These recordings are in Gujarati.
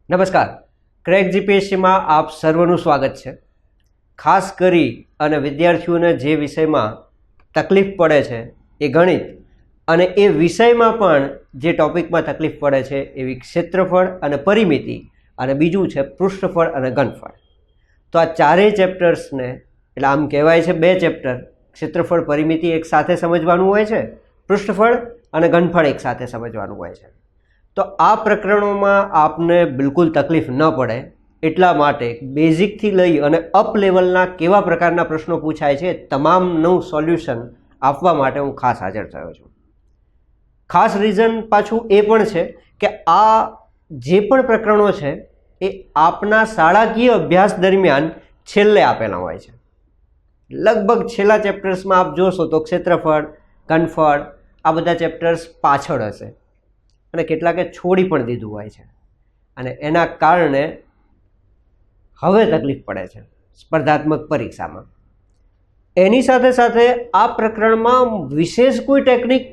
નમસ્કાર, ક્રેક જીપીએસસીમાં આપ સર્વનું સ્વાગત છે। ખાસ કરી અને વિદ્યાર્થીઓને જે વિષયમાં તકલીફ પડે છે એ ગણિત અને એ વિષયમાં પણ જે ટોપિકમાં તકલીફ પડે છે એવી ક્ષેત્રફળ અને પરિમિતિ અને બીજું છે પૃષ્ઠફળ અને ઘનફળ। તો આ ચારેય ચેપ્ટર્સને એટલે આમ કહેવાય છે બે ચેપ્ટર, ક્ષેત્રફળ પરિમિતિ એક સાથે સમજવાનું હોય છે, પૃષ્ઠફળ અને ઘનફળ એક સાથે સમજવાનું હોય છે। તો આ પ્રકરણોમાં આપને બિલકુલ તકલીફ ન પડે એટલા માટે બેઝિકથી લઈ અને અપ લેવલના કેવા પ્રકારના પ્રશ્નો પૂછાય છે તમામનું સોલ્યુશન આપવા માટે હું ખાસ હાજર થયો છું। ખાસ રીઝન પાછું એ પણ છે કે આ જે પણ પ્રકરણો છે એ આપના શાળાકીય અભ્યાસ દરમિયાન છેલ્લે આપેલા હોય છે। લગભગ છેલ્લા ચેપ્ટર્સમાં આપ જોશો તો ક્ષેત્રફળ, ઘનફળ આ બધા ચેપ્ટર્સ પાછળ હશે અને કેટલાકે છોડી પણ દીધું હોય છે અને એના કારણે હવે તકલીફ પડે છે સ્પર્ધાત્મક પરીક્ષામાં। એની સાથે સાથે આ પ્રકરણમાં વિશેષ કોઈ ટેકનિક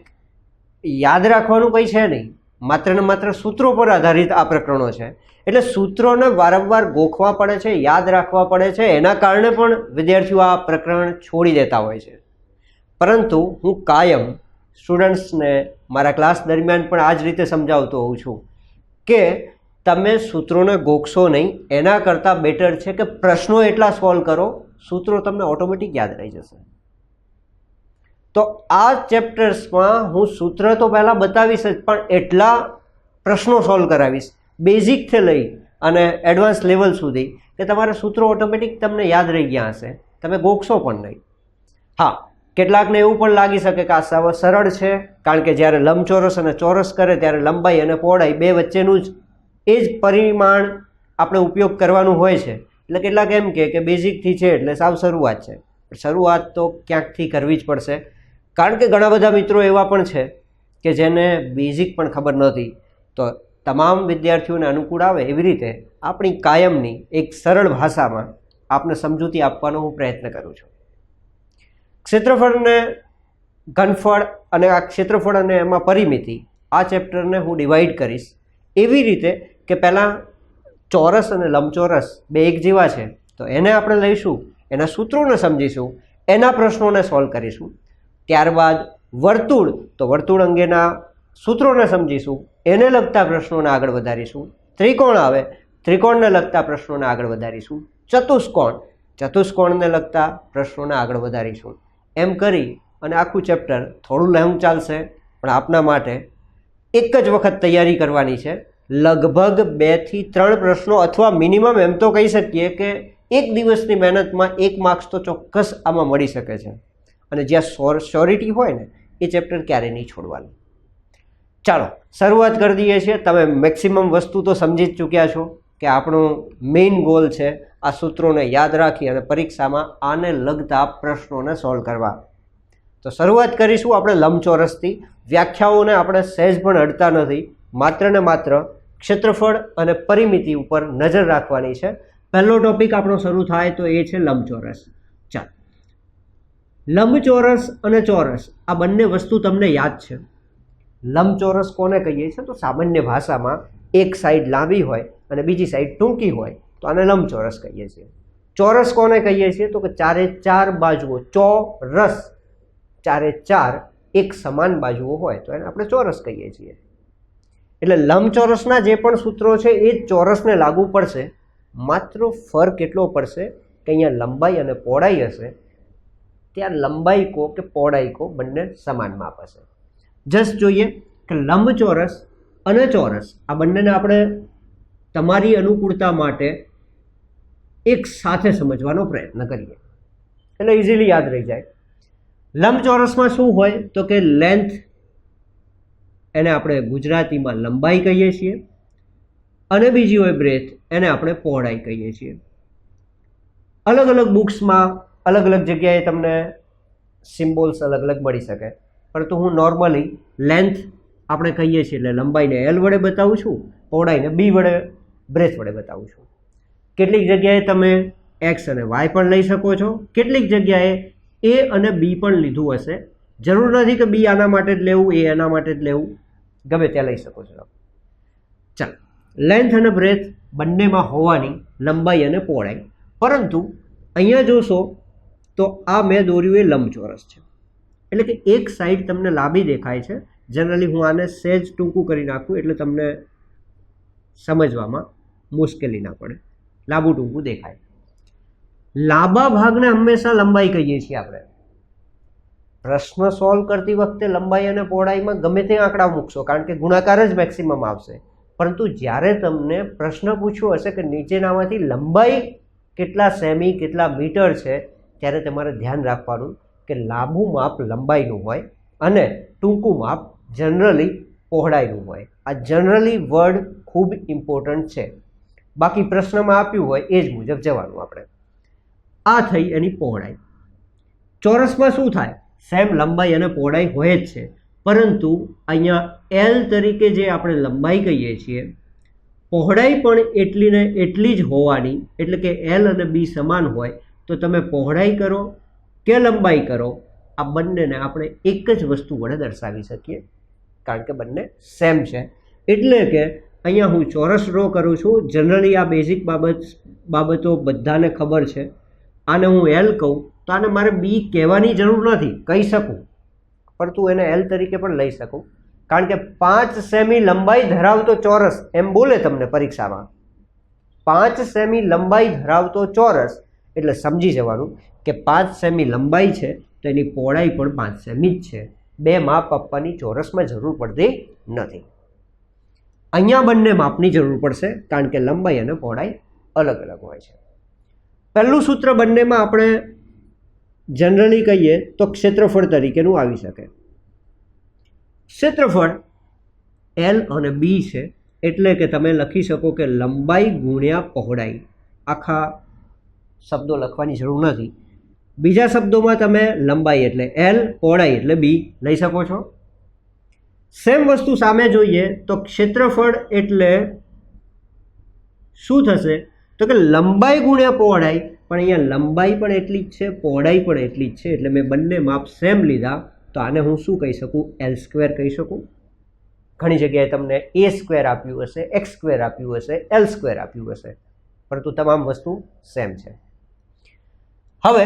યાદ રાખવાનું કંઈ છે નહીં, માત્ર ને માત્ર સૂત્રો પર આધારિત આ પ્રકરણો છે એટલે સૂત્રોને વારંવાર ગોખવા પડે છે, યાદ રાખવા પડે છે, એના કારણે પણ વિદ્યાર્થીઓ આ પ્રકરણ છોડી દેતા હોય છે। પરંતુ હું કાયમ સ્ટુડન્ટ્સને મારા ક્લાસ દરમિયાન પણ આ જ રીતે સમજાવતો હોઉં છું કે તમે સૂત્રોને ગોખશો નહીં, એના કરતાં બેટર છે કે પ્રશ્નો એટલા સોલ્વ કરો, સૂત્રો તમને ઓટોમેટિક યાદ રહી જશે। તો આ ચેપ્ટર્સમાં હું સૂત્ર તો પહેલાં બતાવીશ જ, પણ એટલા પ્રશ્નો સોલ્વ કરાવીશ બેઝિકથી લઈ અને એડવાન્સ લેવલ સુધી કે તમારા સૂત્રો ઓટોમેટિક તમને યાદ રહી ગયા હશે, તમે ગોખશો પણ નહીં। હા, કેટલાકને એવું પણ લાગી શકે કે આ સરળ છે કારણ કે જ્યારે લંબચોરસ અને ચોરસ કરે ત્યારે લંબાઈ અને પહોળાઈ બે વચ્ચેનું જ એ જ પરિમાણ આપણે ઉપયોગ કરવાનું હોય છે એટલે કેટલાક એમ કે બેઝિકથી છે એટલે સાવ શરૂઆત છે। શરૂઆત તો ક્યાંકથી કરવી જ પડશે કારણ કે ઘણા બધા મિત્રો એવા પણ છે કે જેને બેઝિક પણ ખબર નહોતી। તો તમામ વિદ્યાર્થીઓને અનુકૂળ આવે એવી રીતે આપણી કાયમની એક સરળ ભાષામાં આપને સમજૂતી આપવાનો હું પ્રયત્ન કરું છું। ક્ષેત્રફળ અને ઘનફળ અને આ ક્ષેત્રફળ અને એમાં પરિમિતિ આ ચેપ્ટરને હું ડિવાઈડ કરીશ એવી રીતે કે પહેલાં ચોરસ અને લંબચોરસ બે એક જેવા છે તો એને આપણે લઈશું, એના સૂત્રોને સમજીશું, એના પ્રશ્નોને સોલ્વ કરીશું। ત્યારબાદ વર્તુળ, તો વર્તુળ અંગેના સૂત્રોને સમજીશું, એને લગતા પ્રશ્નોને આગળ વધારીશું। ત્રિકોણ આવે, ત્રિકોણને લગતા પ્રશ્નોને આગળ વધારીશું। ચતુષ્કોણ, ચતુષ્કોણને લગતા પ્રશ્નોને આગળ વધારીશું। એમ કરી અને આખું ચેપ્ટર થોડું લાંબુ ચાલશે પણ આપના માટે એક જ વખત તૈયારી કરવાની છે। લગભગ 2 થી 3 પ્રશ્નો અથવા મિનિમમ એમ તો કહી શકીએ કે એક દિવસની મહેનતમાં 1 માર્ક્સ તો ચોક્કસ આમાં મળી શકે છે અને જ્યાં શ્યોરિટી હોય ને એ ચેપ્ટર ક્યારેય નહીં છોડવાનું। ચાલો શરૂઆત કરી દઈએ છીએ। તમે મેક્સિમમ વસ્તુ તો સમજી જ ચૂક્યા છો કે આપણો મેઇન ગોલ છે આ સૂત્રોને યાદ રાખી અને પરીક્ષામાં આને લગતા પ્રશ્નોને સોલ્વ કરવા। તો શરૂઆત કરીશું આપણે લંબચોરસથી। વ્યાખ્યાઓને આપણે સહેજ પણ અડતા નથી, માત્ર ને માત્ર ક્ષેત્રફળ અને પરિમિતિ ઉપર નજર રાખવાની છે। પહેલો ટોપિક આપણો શરૂ થાય તો એ છે લંબચોરસ। ચાલો, લંબચોરસ અને ચોરસ આ બંને વસ્તુ તમને યાદ છે। લંબચોરસ કોને કહીએ છીએ તો સામાન્ય ભાષામાં એક સાઈડ લાંબી હોય અને બીજી સાઈડ ટૂંકી હોય તો આને લંબચોરસ કહીએ છીએ। ચોરસ કોને કહીએ છીએ તો કે ચારે ચાર બાજુઓ, ચોરસ ચારે ચાર એક સમાન બાજુઓ હોય તો એને આપણે ચોરસ કહીએ છીએ। એટલે લંબચોરસના જે પણ સૂત્રો છે એ ચોરસને લાગુ પડશે, માત્ર ફરક એટલો પડશે કે અહીંયા લંબાઈ અને પહોળાઈ હશે, ત્યાં લંબાઈ કો કે પહોળાઈ કો બંને સમાન માપ હશે। જસ્ટ જોઈએ કે લંબચોરસ અને ચોરસ આ બંનેને આપણે તમારી અનુકૂળતા માટે એક સાથે સમજવાનો પ્રયત્ન કરીએ એટલે ઇઝીલી યાદ રહી જાય। લંબચોરસમાં શું હોય તો કે લેન્થ, એને આપણે ગુજરાતીમાં લંબાઈ કહીએ છીએ અને બીજી હોય બ્રેથ, એને આપણે પહોળાઈ કહીએ છીએ। અલગ અલગ બુક્સમાં અલગ અલગ જગ્યાએ તમને સિમ્બોલ્સ અલગ અલગ મળી શકે, પરંતુ હું નોર્મલી લેન્થ આપણે કહીએ છીએ એટલે લંબાઈને એલ વડે બતાવું છું, પહોળાઈને બી વડે બ્રેથ વડે બતાવું છું। કેટલીક જગ્યાએ તમે એક્સ અને વાય પણ લઈ શકો છો, કેટલીક જગ્યાએ એ અને બી પણ લીધું હશે। જરૂર નથી કે બી આના માટે જ લેવું, એ એના માટે જ લેવું, ગમે ત્યાં લઈ શકો છો। ચાલો લેન્થ અને બ્રેથ બંનેમાં હોવાની લંબાઈ અને પહોળાઈ. પરંતુ અહીંયા જોશો તો આ મેં દોર્યું એ લંબચોરસ છે, એટલે કે એક સાઈડ તમને લાંબી દેખાય છે. જનરલી હું આને સહેજ ટૂંકું કરી નાખું એટલે તમને સમજવામાં મુશ્કેલી ના પડે. લાંબુ ટૂંકું દેખાય. લાંબા ભાગને હંમેશા લંબાઈ કહીએ છીએ આપણે. પ્રશ્ન સોલ્વ કરતી વખતે લંબાઈ અને પહોળાઈમાં ગમે તે આંકડા મૂકશો, કારણ કે ગુણાકાર જ મેક્સિમમ આવશે. પરંતુ જ્યારે તમને પ્રશ્ન પૂછ્યો હશે કે નીચેનામાંથી લંબાઈ કેટલા સેમી કેટલા મીટર છે, ત્યારે તમારે ધ્યાન રાખવાનું કે લાંબુ માપ લંબાઈનું હોય અને ટૂંકું માપ જનરલી પહોળાઈનું હોય. આ જનરલી વર્ડ ખૂબ ઇમ્પોર્ટન્ટ છે. બાકી પ્રશ્નમાં આપ્યું હોય એ જ મુજબ જવાનું આપણે. આ થઈ એની પહોળાઈ. ચોરસમાં શું થાય? સેમ લંબાઈ અને પહોળાઈ હોય જ છે, પરંતુ અહીંયા એલ તરીકે જે આપણે લંબાઈ કહીએ છીએ, પહોળાઈ પણ એટલી ને એટલી જ હોવાની. એટલે કે એલ અને બી સમાન હોય તો તમે પહોળાઈ કરો કે લંબાઈ કરો, આ બંનેને આપણે એક જ વસ્તુ વડે દર્શાવી શકીએ, કારણ કે બંને સેમ છે. એટલે કે અહીંયા હું ચોરસ ડ્રો કરું છું. જનરલી આ બેઝિક બાબતો બધાને ખબર છે. આને હું એલ કહું તો આને મારે બી કહેવાની જરૂર નથી, કહી શકું, પરંતુ એને એલ તરીકે પણ લઈ શકું, કારણ કે 5 સેમી લંબાઈ ધરાવતો ચોરસ એમ બોલે તમને પરીક્ષામાં. 5 સેમી લંબાઈ ધરાવતો ચોરસ એટલે સમજી જવાનું કે 5 સેમી લંબાઈ છે તો એની પહોળાઈ પણ 5 સેમી જ છે. 2 માપ આપવાની ચોરસમાં જરૂર પડતી નથી. અહીંયા બંને માપની જરૂર પડશે, કારણ કે લંબાઈ અને પહોળાઈ અલગ અલગ હોય છે. પહેલું સૂત્ર બંનેમાં આપણે જનરલી કહીએ તો ક્ષેત્રફળ તરીકેનું આવી શકે. ક્ષેત્રફળ એલ અને બી છે, એટલે કે તમે લખી શકો કે લંબાઈ ગુણ્યા પહોળાઈ. આખા શબ્દો લખવાની જરૂર નથી. બીજા શબ્દોમાં તમે લંબાઈ એટલે એલ, પહોળાઈ એટલે બી લઈ શકો છો. સેમ વસ્તુ સામે જોઈએ તો ક્ષેત્રફળ એટલે શું થશે? તો કે લંબાઈ ગુણ્યા પહોળાઈ. પણ અહીંયા લંબાઈ પણ એટલી જ છે, પહોળાઈ પણ એટલી જ છે, એટલે મેં બંને માપ સેમ લીધા. તો આને હું શું કહી શકું? એલ સ્ક્વેર કહી શકું. ઘણી જગ્યાએ તમને એ સ્ક્વેર આપ્યું હશે, એક્સ સ્ક્વેર આપ્યું હશે, એલ સ્ક્વેર આપ્યું હશે, પરંતુ તમામ વસ્તુ સેમ છે. હવે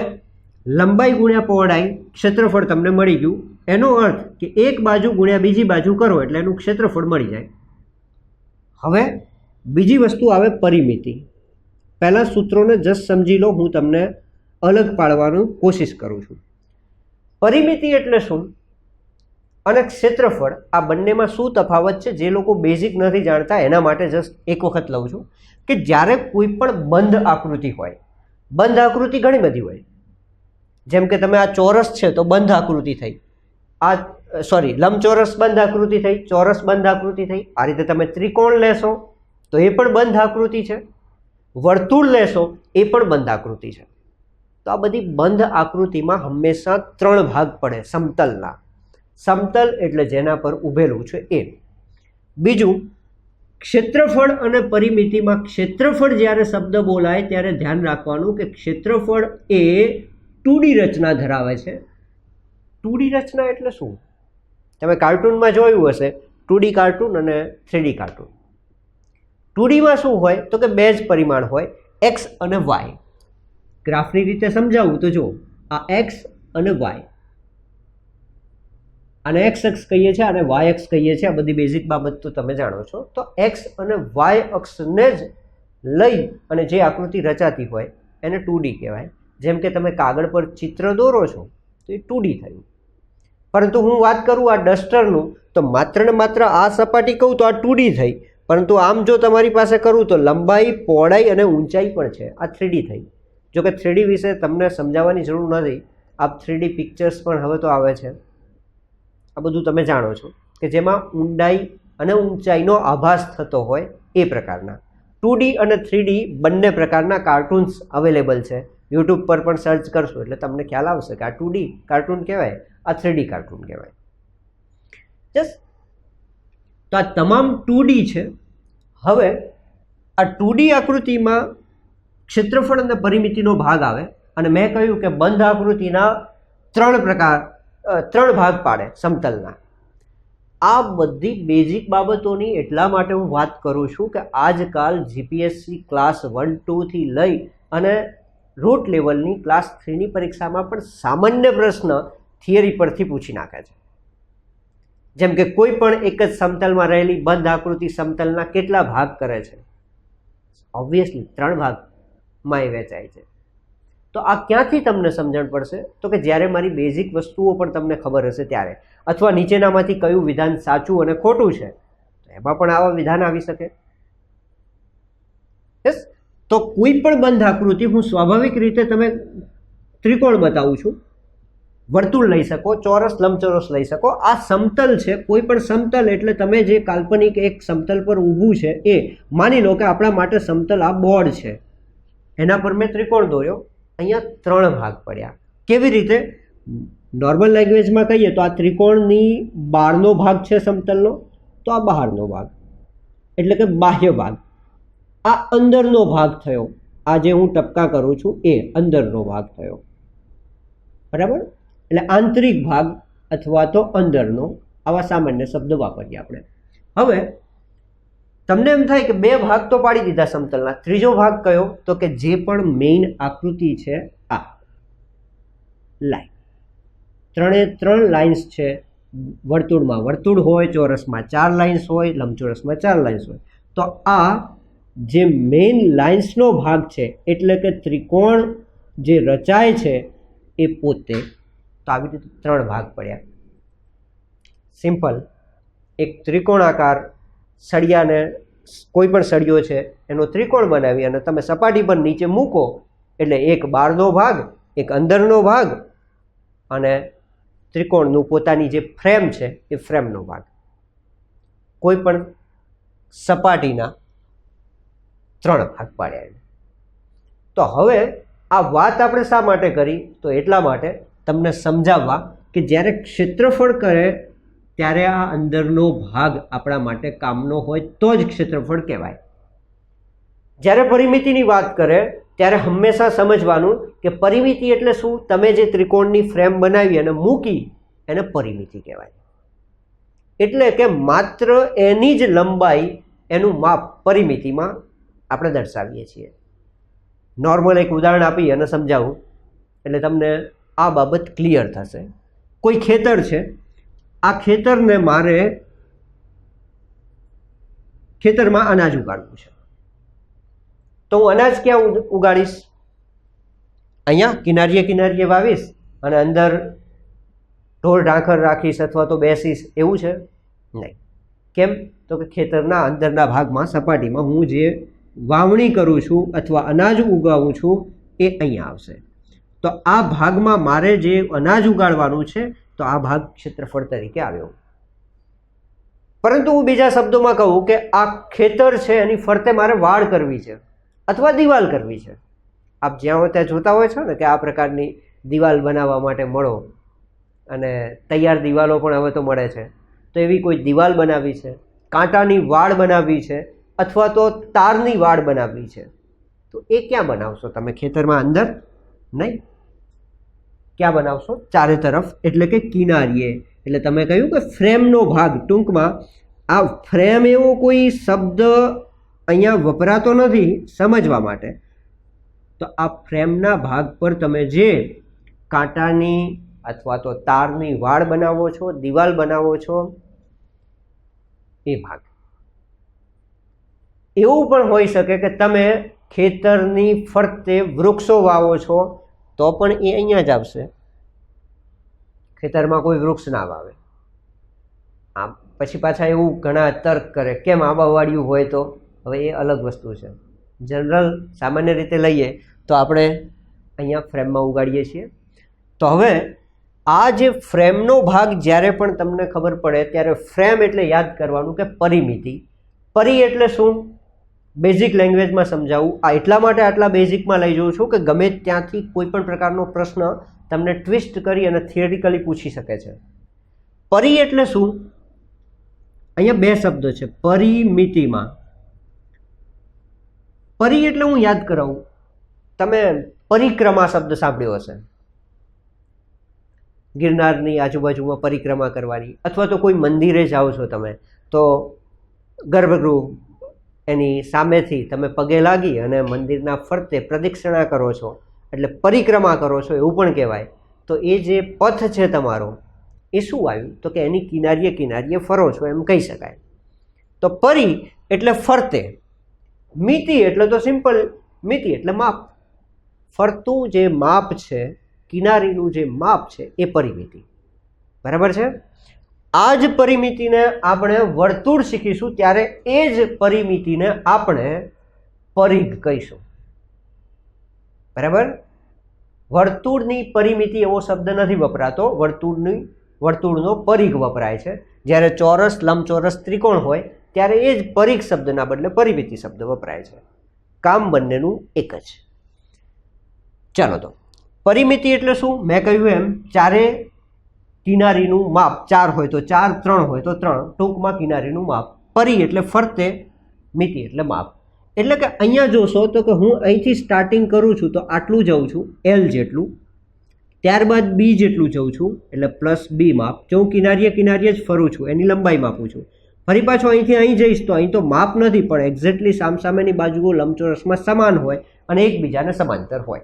લંબાઈ ગુણ્યા પહોળાઈ ક્ષેત્રફળ તમને મળી ગયું. એનો અર્થ કે એક બાજુ ગુણ્યા બીજી બાજુ કરો એટલે એનું ક્ષેત્રફળ મળી જાય. હવે બીજી વસ્તુ આવે પરિમિતિ. પહેલાં સૂત્રોને જસ્ટ સમજી લો, હું તમને અલગ પાડવાનું કોશિશ કરું છું. પરિમિતિ એટલે શું અને ક્ષેત્રફળ, આ બંનેમાં શું તફાવત છે? જે લોકો બેઝિક નથી જાણતા એના માટે જસ્ટ એક વખત લઉં છું કે જ્યારે કોઈ પણ બંધ આકૃતિ હોય, બંધ આકૃતિ ઘણી બધી હોય. જેમ કે તમે આ ચોરસ છે તો બંધ આકૃતિ થઈ, લંબચોરસ બંધ આકૃતિ થઈ, ચોરસ બંધ આકૃતિ થઈ. આ રીતે તમે ત્રિકોણ લેશો તો એ પણ બંધ આકૃતિ છે, વર્તુળ લેશો એ પણ બંધ આકૃતિ છે. તો આ બધી બંધ આકૃતિમાં હંમેશા 3 ભાગ પડે સમતલના. સમતલ એટલે જેના પર ઊભેલું છે એ. બીજું, ક્ષેત્રફળ અને પરિમિતિમાં ક્ષેત્રફળ જ્યારે શબ્દ બોલાય ત્યારે ધ્યાન રાખવાનું કે ક્ષેત્રફળ એ 2D રચના ધરાવે છે. 2D રચના એટલે શું? તમે કાર્ટૂનમાં જોયું હશે, 2D કાર્ટૂન અને 3D કાર્ટૂન. 2Dમાં શું હોય તો કે 2 જ પરિમાણ હોય, એક્સ અને વાય. ગ્રાફની રીતે સમજાવું તો જો, આ એક્સ અને વાય, આને એક્સ અક્ષ કહીએ છીએ અને વાય અક્ષ કહીએ છીએ. આ બધી બેઝિક બાબત તો તમે જાણો છો. તો એક્સ અને વાય અક્ષને જ લઈ અને જે આકૃતિ રચાતી હોય એને 2D કહેવાય. જેમ કે તમે કાગળ પર ચિત્ર દોરો છો તો એ 2D થયું. પરંતુ હું વાત કરું આ ડસ્ટરનું તો માત્ર ને માત્ર આ સપાટી કહું તો આ 2D થઈ. પરંતુ આમ જો તમારી પાસે કરું તો લંબાઈ, પહોળાઈ અને ઊંચાઈ પણ છે, આ 3D થઈ. જો કે 3D વિશે તમને સમજાવવાની જરૂર નથી. આ 3D પિક્ચર્સ પણ હવે તો આવે છે, આ બધું તમે જાણો છો, કે જેમાં ઊંડાઈ અને ઊંચાઈનો આભાસ થતો હોય એ પ્રકારના. 2D અને 3D બંને પ્રકારના કાર્ટૂન્સ અવેલેબલ છે. યુટ્યુબ પર પણ સર્ચ કરશો એટલે તમને ખ્યાલ આવશે કે આ 2D કાર્ટૂન કહેવાય, આ 3D કાર્ટૂન કહેવાય. જસ્ટ તો આ તમામ 2D છે. હવે આ 2D આકૃતિમાં ક્ષેત્રફળ અને પરિમિતિનો ભાગ આવે અને મેં કહ્યું કે બંધ આકૃતિના 3 ભાગ પાડે સમતલના. આ બધી બેઝિક બાબતોની એટલા માટે હું વાત કરું છું કે આજકાલ જીપીએસસી ક્લાસ 1, 2 થી લઈ અને રૂટ લેવલની ક્લાસ 3ની પરીક્ષામાં પણ સામાન્ય પ્રશ્ન થિયરી પરથી પૂછી નાખે છે. જેમ કે કોઈ પણ એક જ સમતલમાં રહેલી બંધ આકૃતિ સમતલના કેટલા ભાગ કરે છે? ઓબ્વિયસલી 3 ભાગમાં એ વહેંચાય છે. તો આ ક્યાંથી તમને સમજણ પડશે? તો કે જ્યારે મારી બેઝિક વસ્તુઓ પણ તમને ખબર હશે ત્યારે, અથવા નીચેનામાંથી કયું વિધાન સાચું અને ખોટું છે, તો એમાં પણ આવા વિધાન આવી શકે. યસ. તો કોઈ પણ બંધ આકૃતિ હું સ્વાભાવિક રીતે તમે ત્રિકોણ બતાવું છું, વર્તુળ લઈ શકો, ચોરસ, લંબચોરસ લઈ શકો. આ સમતલ છે. કોઈ પણ સમતલ એટલે તમે જે કાલ્પનિક એક સમતલ પર ઊભું છે એ માની લો કે આપણા માટે સમતલ આ બોર્ડ છે, એના પર મેં ત્રિકોણ દોર્યો. અહીંયા 3 ભાગ પડ્યા. કેવી રીતે? નોર્મલ લેંગ્વેજમાં કહીએ તો આ ત્રિકોણની બહારનો ભાગ છે સમતલનો, તો આ બહારનો ભાગ એટલે કે બાહ્ય ભાગ. આ અંદરનો ભાગ થયો. આ જે હું ટપકા કરું છું એ અંદરનો ભાગ થયો. બરાબર? એટલે આંતરિક ભાગ અથવા તો અંદરનો, આવા સામાન્ય શબ્દ વાપરીએ આપણે. હવે તમને એમ થાય કે 2 ભાગ તો પાડી દીધા સમતલના, ત્રીજો ભાગ કયો? તો કે જે પણ મેઇન આકૃતિ છે આ લાઈન. 3 લાઇન્સ છે વર્તુળમાં. વર્તુળ હોય, ચોરસમાં 4 લાઇન્સ હોય, લંબચોરસમાં 4 લાઇન્સ હોય. તો આ જે મેઇન લાઇન્સનો ભાગ છે એટલે કે ત્રિકોણ જે રચાય છે એ પોતે. તો આવી રીતે 3 ભાગ પડ્યા. સિમ્પલ. એક ત્રિકોણાકાર સળિયાને, કોઈ પણ સળિયો છે એનો ત્રિકોણ બનાવી અને તમે સપાટી પર નીચે મૂકો એટલે એક બહારનો ભાગ, એક અંદરનો ભાગ અને ત્રિકોણનું પોતાની જે ફ્રેમ છે એ ફ્રેમનો ભાગ. કોઈ પણ સપાટીના 3 ભાગ પાડ્યા. તો હવે આ વાત આપણે શા માટે કરી? તો એટલા માટે તમને સમજાવવા કે જ્યારે ક્ષેત્રફળ કરે ત્યારે આ અંદરનો ભાગ આપણા માટે કામનો હોય તો જ ક્ષેત્રફળ કહેવાય. જ્યારે પરિમિતિની વાત કરે ત્યારે હંમેશા સમજવાનું કે પરિમિતિ એટલે શું? તમે જે ત્રિકોણની ફ્રેમ બનાવી અને મૂકી એને પરિમિતિ કહેવાય. એટલે કે માત્ર એની જ લંબાઈ, એનું માપ પરિમિતિમાં આપણે દર્શાવીએ છીએ. નોર્મલ એક ઉદાહરણ આપી અને સમજાવું એટલે તમને આ બાબત ક્લિયર થશે. કોઈ ખેતર છે, આ ખેતરને મારે ખેતરમાં અનાજ ઉગાડવું છે. તો હું અનાજ ક્યાં ઉગાડીશ? અહીંયા કિનારીએ કિનારીએ વાવીશ અને અંદર ઢોર ઢાંખર રાખીશ અથવા તો બેસીશ, એવું છે? નહીં. કેમ? તો કે ખેતરના અંદરના ભાગમાં, સપાટીમાં હું જે વાવણી કરું છું અથવા અનાજ ઉગાવું છું એ અહીંયા આવશે. તો આ ભાગમાં મારે જે અનાજ ઉગાડવાનું છે તો આ ભાગ ક્ષેત્રફળ તરીકે આવ્યો. પરંતુ હું બીજા શબ્દોમાં કહું કે આ ખેતર છે, એની ફરતે મારે વાડ કરવી છે અથવા દિવાલ કરવી છે. આપ જ્યાં હોય ત્યાં જોતા હોય છો ને કે આ પ્રકારની દિવાલ બનાવવા માટે મળો, અને તૈયાર દિવાલો પણ હવે તો મળે છે. તો એવી કોઈ દિવાલ બનાવવી છે, કાંટાની વાડ બનાવવી છે અથવા તો તારની વાડ બનાવવી છે, તો એ ક્યાં બનાવશો તમે? ખેતરમાં અંદર નહીં. ક્યાં બનાવશો? ચારે તરફ, એટલે કે કિનારીએ. એટલે તમે કહ્યું કે ફ્રેમનો ભાગ. ટૂંકમાં આ ફ્રેમ એવો કોઈ શબ્દ અહીંયા વપરાતો નથી સમજવા માટે. તો આ ફ્રેમના ભાગ પર તમે જે કાંટાની અથવા તો તારની વાડ બનાવો છો, દિવાલ બનાવો છો, એ ભાગ. એવું પણ હોઈ શકે કે તમે ખેતરની ફરતે વૃક્ષો વાવો છો તો પણ એ અહીંયા જ આવશે. ખેતરમાં કોઈ વૃક્ષ ના વાવે. આમ પછી પાછા એવું ઘણા તર્ક કરે, કેમ આંબાવાડિયું હોય તો? હવે એ અલગ વસ્તુ છે. જનરલ સામાન્ય રીતે લઈએ તો આપણે અહીંયા ફ્રેમમાં ઉગાડીએ છીએ. તો હવે આ જે ફ્રેમનો ભાગ જ્યારે પણ તમને ખબર પડે ત્યારે ફ્રેમ એટલે યાદ કરવાનું કે પરિમિતિ. પરી એટલે શું? બેઝિક લેંગ્વેજમાં સમજાવું. આ એટલા માટે આટલા બેઝિકમાં લઈ જાઉં છું કે ગમે ત્યાંથી કોઈ પણ પ્રકારનો પ્રશ્ન તમને ટ્વિસ્ટ કરી અને થિયરિકલી પૂછી શકે છે. પરી એટલે શું? અહીંયા 2 શબ્દો છે પરિમિતિમાં. પરી એટલે હું યાદ કરાવું, તમે પરિક્રમા શબ્દ સાંભળ્યો હશે. ગિરનારની આજુબાજુમાં પરિક્રમા કરવાની, અથવા તો કોઈ મંદિરે જાઓ છો તમે તો ગર્ભગૃહ એની સામેથી તમે પગે લાગી અને મંદિરના ફરતે પ્રદક્ષિણા કરો છો એટલે પરિક્રમા કરો છો એવું પણ કહેવાય. તો એ જે પથ છે તમારો એ શું આવ્યું તો કે એની કિનારીએ કિનારીએ ફરો છો એમ કહી શકાય. તો પરી એટલે ફરતે, મિતિ એટલે તો સિમ્પલ, મિતિ એટલે માપ. ફરતું જે માપ છે, કિનારીનું જે માપ છે એ પરિમિતિ. બરાબર છે. આ જ પરિમિતિને આપણે વર્તુળ શીખીશું ત્યારે એ જ પરિમિતિને આપણે પરિઘ કહીશું. બરાબર. વર્તુળની પરિમિતિ એવો શબ્દ નથી વપરાતો, વર્તુળનો પરિઘ વપરાય છે. જ્યારે ચોરસ, લંબચોરસ, ત્રિકોણ હોય ત્યારે એ જ પરિઘ શબ્દના બદલે પરિમિતિ શબ્દ વપરાય છે. કામ બંનેનું એક જ. ચાલો, તો પરિમિતિ એટલે શું? મેં કહ્યું એમ ચારે કિનારીનું માપ 4 હોય તો 4, 3 હોય તો 3, ટૂંકમાં કિનારીનું માપ. પરી એટલે ફરતે, મિતિ એટલે માપ. એટલે કે અહીંયા જોશો તો કે હું અહીંથી સ્ટાર્ટિંગ કરું છું તો આટલું જઉં છું L જેટલું, ત્યારબાદ B જેટલું જઉં છું એટલે +B માપ. જો હું કિનારીએ કિનારીએ જ ફરું છું એની લંબાઈ માપું છું. ફરી પાછો અહીંથી અહીં જઈશ તો અહીં તો માપ નથી, પણ એક્ઝેક્ટલી સામસામેની બાજુઓ લંબચોરસમાં સમાન હોય અને એકબીજાને સમાંતર હોય.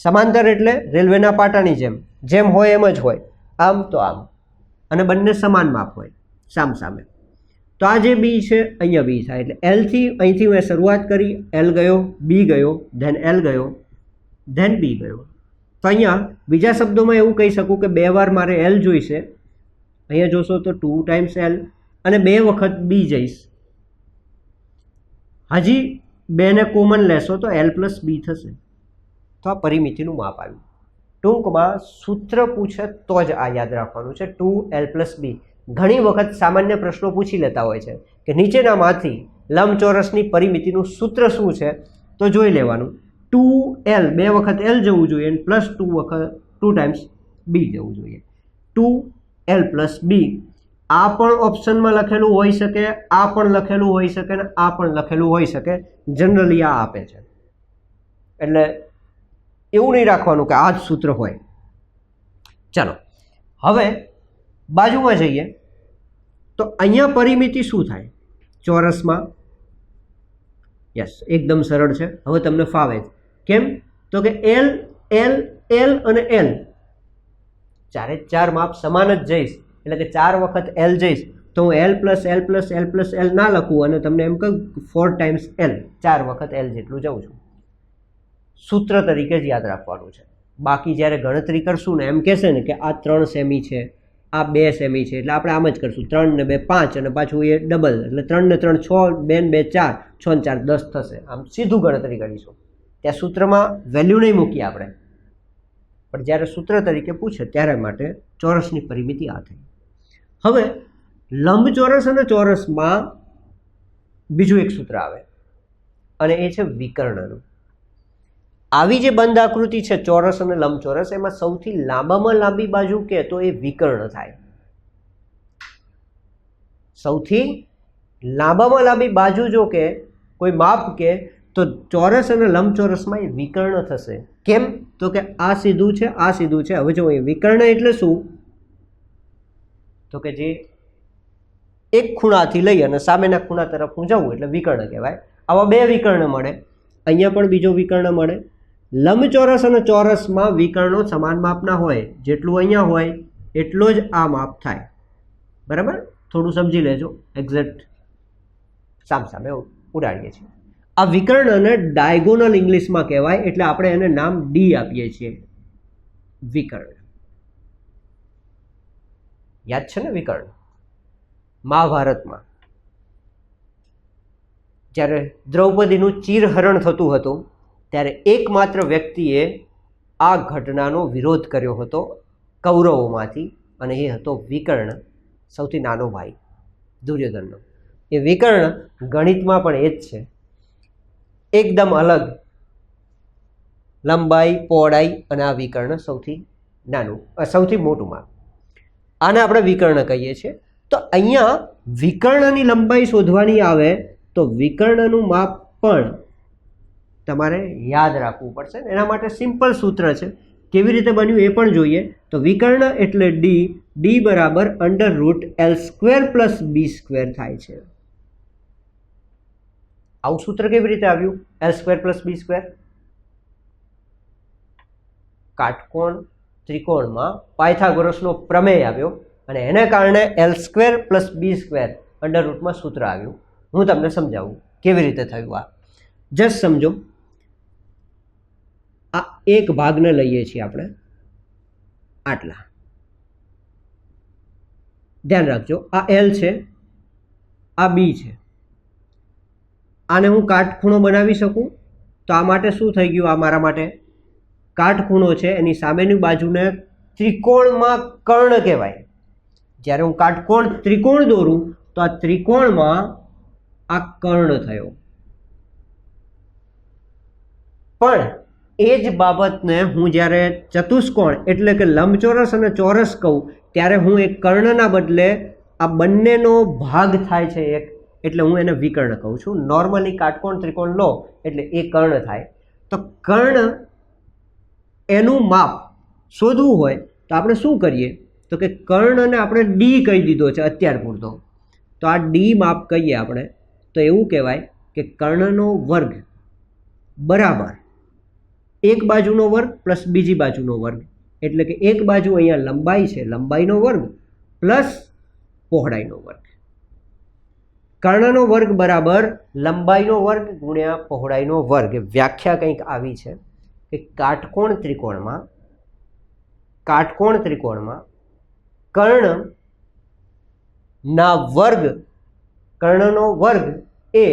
સમાંતર એટલે રેલવેના પાટાની જેમ હોય એમ જ હોય, આમ તો આમ, અને બંને સમાન માપ હોય સામસામે. તો આ જે બી છે અહીંયા બી થાય એટલે એલથી અહીંથી મેં શરૂઆત કરી, એલ ગયો, બી ગયો, ધેન એલ ગયો, ધેન બી ગયો. તો અહીંયા બીજા શબ્દોમાં એવું કહી શકું કે 2 વાર મારે એલ જોઈશે. અહીંયા જોશો તો 2 ટાઈમ્સ એલ, અને 2 વખત બી જઈશ. હજી 2 ને કોમન લેશો તો એલ પ્લસ બી થશે. તો આ પરિમિતિનું માપ આવ્યું. ટૂંકમાં સૂત્ર પૂછે તો જ આ યાદ રાખવાનું છે, 2l + b. ઘણી વખત સામાન્ય પ્રશ્નો પૂછી લેતા હોય છે કે નીચેનામાંથી લંબચોરસની પરિમિતિનું સૂત્ર શું છે, તો જોઈ લેવાનું 2l 2 વખત l જવું જોઈએ અને +2 ટાઈમ્સ b જવું જોઈએ. 2l + b આ પણ ઓપ્શનમાં લખેલું હોઈ શકે, આ પણ લખેલું હોઈ શકે અને આ પણ લખેલું હોઈ શકે. જનરલી આ આપે છે એટલે એવું નહીં રાખવાનું કે આ જ સૂત્ર હોય. ચાલો હવે બાજુમાં જઈએ તો અહીંયા પરિમિતિ શું થાય ચોરસમાં? યસ, એકદમ સરળ છે, હવે તમને ફાવે. કેમ તો કે એલ એલ એલ અને એલ ચારે 4 માપ સમાન જ જઈશ એટલે કે 4 વખત એલ જઈશ તો હું L plus L plus L plus L ના લખું અને તમને એમ કહું 4 ટાઈમ્સ એલ, 4 વખત એલ જેટલું જઉં છું. સૂત્ર તરીકે જ યાદ રાખવાનું છે. બાકી જ્યારે ગણતરી કરશું ને એમ કહેશે ને કે આ 3 સેમી છે, આ 2 સેમી છે, એટલે આપણે આમ જ કરશું 3 ને 2 5 અને પાછું એ ડબલ એટલે 3 ને 3 6, 2 ને 2 4, 6 ને 4 10 થશે. આમ સીધું ગણતરી કરીશું. ત્યાં સૂત્રમાં વેલ્યુ નહીં મૂકીએ આપણે, પણ જ્યારે સૂત્ર તરીકે પૂછે ત્યારે માટે ચોરસની પરિમિતિ આ થઈ. હવે લંબચોરસ અને ચોરસમાં બીજું એક સૂત્ર આવે અને એ છે વિકર્ણનું. આવી જે બંધ આકૃતિ છે ચોરસ અને લંબચોરસ, એમાં સૌથી લાંબામાં લાંબી બાજુ કે તો એ વિકર્ણ થાય. સૌથી લાંબામાં લાંબી બાજુ જો કે કોઈ માપ કે તો ચોરસ અને લંબચોરસમાં એ વિકર્ણ થશે. કેમ તો કે આ સીધું છે, આ સીધું છે. હવે જો એ વિકર્ણ એટલે શું તો કે જે એક ખૂણાથી લઈ અને સામેના ખૂણા તરફ હું જાઉં એટલે વિકર્ણ કહેવાય. આવા 2 વિકર્ણ મળે. અહીંયા પણ બીજો વિકર્ણ મળે. લંબચોરસ અને ચોરસમાં વિકર્ણો સમાન માપના હોય, જેટલું અહીંયા હોય એટલો જ આ માપ થાય. બરાબર, થોડું સમજી લેજો. એક્ઝેક્ટ સામસામે ઉડાડીએ છીએ. આ વિકર્ણને ડાયગોનલ ઇંગ્લિશમાં કહેવાય એટલે આપણે એને નામ ડી આપીએ છીએ. વિકર્ણ યાદ છે ને? વિકર્ણ મહાભારતમાં જ્યારે દ્રૌપદીનું ચીરહરણ થતું હતું ત્યારે એકમાત્ર વ્યક્તિએ આ ઘટનાનો વિરોધ કર્યો હતો કૌરવોમાંથી, અને એ હતો વિકર્ણ, સૌથી નાનો ભાઈ દુર્યોધનનો. એ વિકર્ણ ગણિતમાં પણ એ જ છે, એકદમ અલગ લંબાઈ, પહોળાઈ, અને આ વિકર્ણ સૌથી નાનું, સૌથી મોટું માપ. આને આપણે વિકર્ણ કહીએ છીએ. તો અહીંયા વિકર્ણની લંબાઈ શોધવાની આવે તો વિકર્ણનું માપ પણ તમારે યાદ રાખવું પડશે. એના માટે સિમ્પલ સૂત્ર છે કેવી રીતે બન્યું એ પણ જોઈએ. તો વિકર્ણ એટલે ડી, ડી બરાબર √L² + B² થાય છે. આવું સૂત્ર કેવી રીતે આવ્યું? L² + B². કાટકોણ ત્રિકોણમાં પાયથાગોરસનો પ્રમેય આવ્યો અને એને કારણે L² + B² √ માં સૂત્ર આવ્યું. હું તમને સમજાવું કેવી રીતે થયું. આ જસ્ટ સમજો. આ એક ભાગને લઈએ છીએ આપણે આટલા. ધ્યાન રાખજો, આ L છે, આ B છે. આને હું કાટખૂણો બનાવી શકું તો આ માટે શું થઈ ગયું? આ મારા માટે કાટખૂણો છે, એની સામેની બાજુને ત્રિકોણમાં કર્ણ કહેવાય. જ્યારે હું કાટકોણ ત્રિકોણ દોરું તો આ ત્રિકોણમાં આ કર્ણ થયો. પણ એ જ બાબતને હું જ્યારે ચતુષ્કોણ એટલે કે લંબચોરસ અને ચોરસ કહું ત્યારે હું એક કર્ણના બદલે આ બંનેનો ભાગ થાય છે એક, એટલે હું એને વિકર્ણ કહું છું. નોર્મલી કાટકોણ ત્રિકોણ લો એટલે એ કર્ણ થાય. તો કર્ણ એનું માપ શોધવું હોય તો આપણે શું કરીએ? તો કે કર્ણને આપણે ડી કહી દીધો છે અત્યાર પૂરતો. તો આ ડી માપ કહીએ આપણે તો એવું કહેવાય કે કર્ણનો વર્ગ બરાબર એક બાજુનો વર્ગ પ્લસ બીજી બાજુનો વર્ગ. એટલે કે એક બાજુ અહીંયા લંબાઈ છે, લંબાઈનો વર્ગ પ્લસ પહોળાઈનો વર્ગ. કર્ણનો વર્ગ બરાબર લંબાઈનો વર્ગ ગુણ્યા પહોળાઈનો વર્ગ. વ્યાખ્યા કંઈક આવી છે કે કાટકોણ ત્રિકોણમાં કર્ણનો વર્ગ એ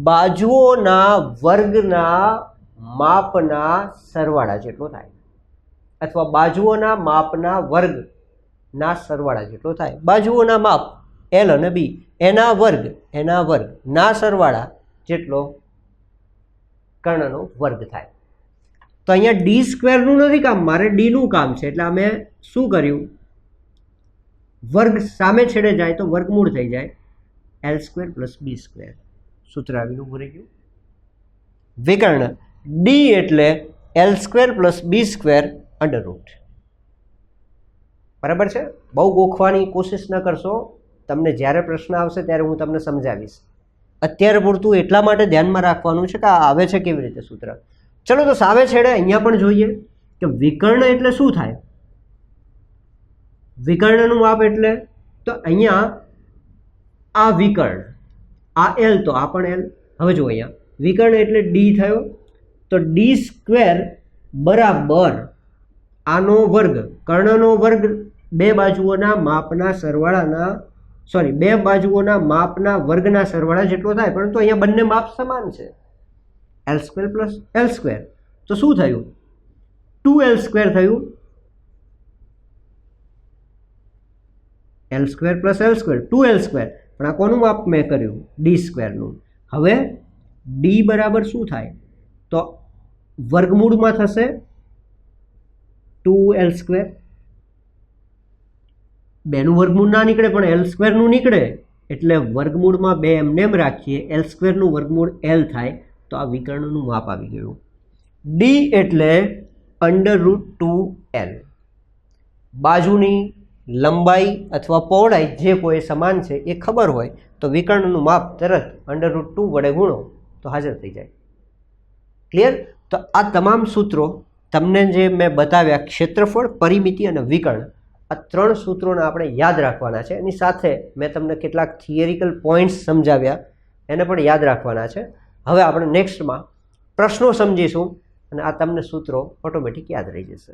બાજુઓના વર્ગના માપના સરવાળા જેટલો થાય, અથવા બાજુઓના માપના વર્ગના સરવાળા જેટલો થાય. બાજુઓના માપ L અને B, એના વર્ગના સરવાળા જેટલો કર્ણનો વર્ગ થાય. તો અહીંયા D² નું નથી કામ, મારે D નું કામ છે. એટલે અમે શું કર્યું? વર્ગ સામે છેડે જાય તો વર્ગમૂળ થઈ જાય L² + B². સૂત્ર આવીને ઉભું રહી ગયું. વિકર્ણ D એટલે L² + B² √ બરાબર છે. બહુ ગોખવાની કોશિશ ન કરશો. તમને જ્યારે પ્રશ્ન આવશે ત્યારે હું તમને સમજાવીશ. અત્યારે પૂરતું એટલા માટે ધ્યાનમાં રાખવાનું છે કે આ આવે છે કેવી રીતે સૂત્ર. ચલો તો સાવે છેડે અહીંયા પણ જોઈએ કે વિકર્ણ એટલે શું થાય. વિકર્ણનું માપ એટલે તો અહીંયા આ વિકર્ણ, આ L તો આ પણ L. હવે જો અહીંયા વિકર્ણ એટલે D થયો તો D² બરાબર આનો વર્ગ, કર્ણનો વર્ગ બે બાજુઓના માપના સરવાળાના બે બાજુઓના માપના વર્ગના સરવાળા જેટલો થાય. પરંતુ અહીંયા બંને માપ સમાન છે, L² + L². તો શું થયું? 2L² થયું. L² + L², 2L². પણ આ કોનું માપ મેં કર્યું? D² નું. હવે D બરાબર શું થાય? તો વર્ગમૂળમાં થશે 2L². બેનું વર્ગમૂળ ના નીકળે પણ L² નું નીકળે, એટલે વર્ગમૂળમાં બે એમને એમ રાખીએ, L² નું વર્ગમૂળ L થાય. તો આ વિકર્ણનું માપ આવી ગયું. D એટલે √2L. બાજુની લંબાઈ અથવા પહોળાઈ જે કોઈ સમાન છે એ ખબર હોય તો વિકર્ણનું માપ તરત √2 વડે ગુણો તો હાજર થઈ જાય. ક્લિયર? તો આ તમામ સૂત્રો તમને જે મેં બતાવ્યા, ક્ષેત્રફળ, પરિમિતિ અને વિકર્ણ, આ 3 સૂત્રોને આપણે યાદ રાખવાના છે. એની સાથે મેં તમને કેટલાક થિયરિકલ પોઈન્ટ્સ સમજાવ્યા, એને પણ યાદ રાખવાના છે. હવે આપણે નેક્સ્ટમાં પ્રશ્નો સમજીશું અને આ તમને સૂત્રો ઓટોમેટિક યાદ રહી જશે.